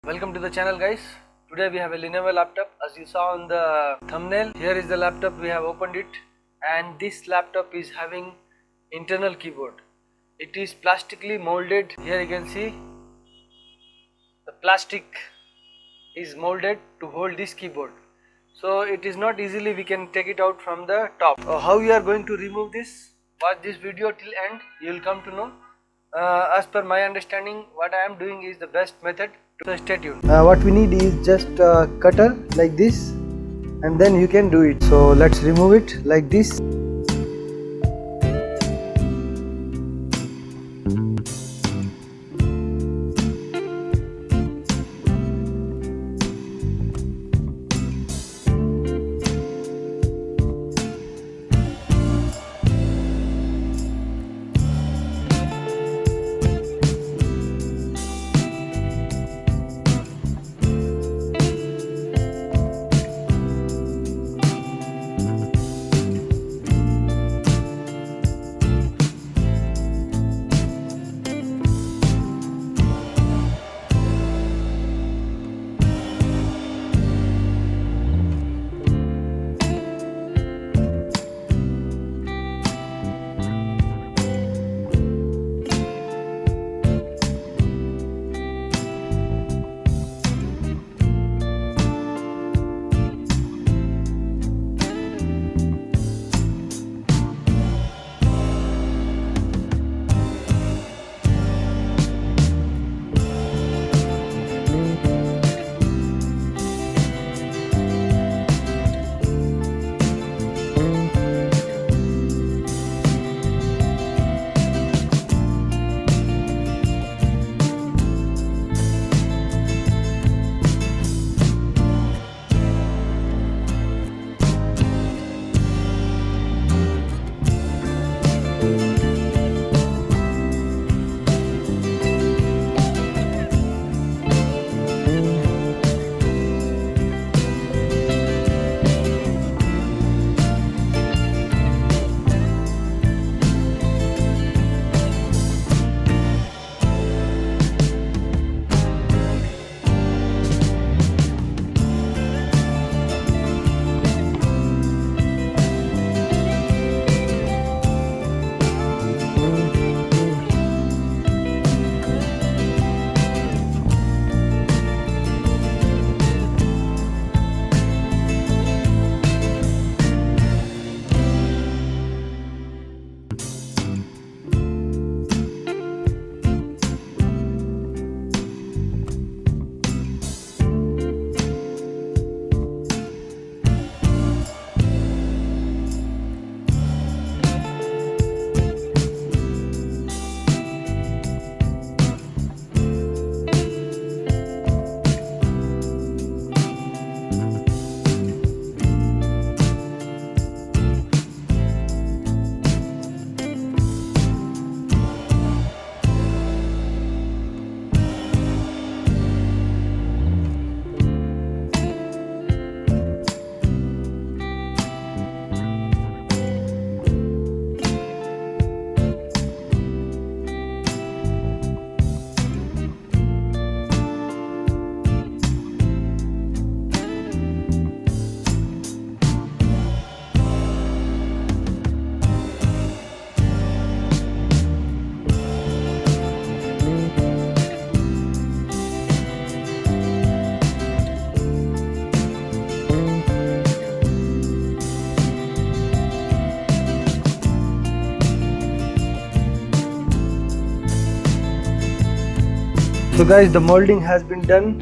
Welcome to the channel, guys. Today we have a Lenovo laptop. As you saw on the thumbnail, here is the laptop. We have opened it, and this laptop is having internal keyboard. It is plastically molded. Here you can see the plastic is molded to hold this keyboard, so it is not easily we can take it out from the top. How we are going to remove this? Watch this video till end, you will come to know. As per my understanding, what I am doing is the best method, so stay tuned. What we need is just a cutter like this, and then you can do it. So let's remove it like this. So guys, the molding has been done,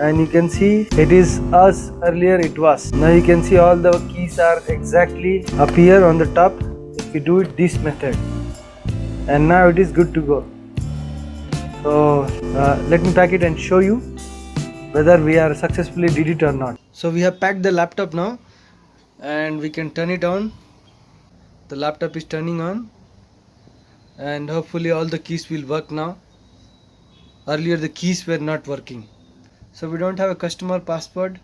and you can see it is as earlier it was. Now you can see all the keys are exactly up here on the top if we do it this method, and now it is good to go. So let me pack it and show you whether we are successfully did it or not. So we have packed the laptop now, and we can turn it on. The laptop is turning on, and hopefully all the keys will work now. Earlier the keys were not working, so we don't have a customer password.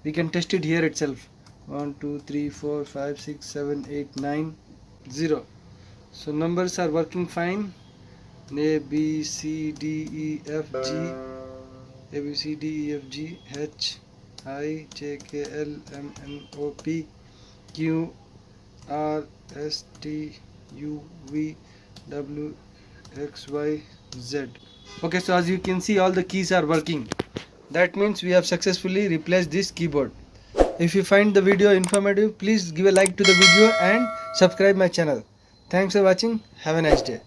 We can test it here itself. 1 2 3 4 5 6 7 8 9 0. So numbers are working fine. A B C D E F G A B C D E F G H I J K L M N O P Q R S T U V W X Y Z. Okay, so as you can see, all the keys are working. That means we have successfully replaced this keyboard. If you find the video informative, please give a like to the video and subscribe my channel. Thanks for watching. Have a nice day.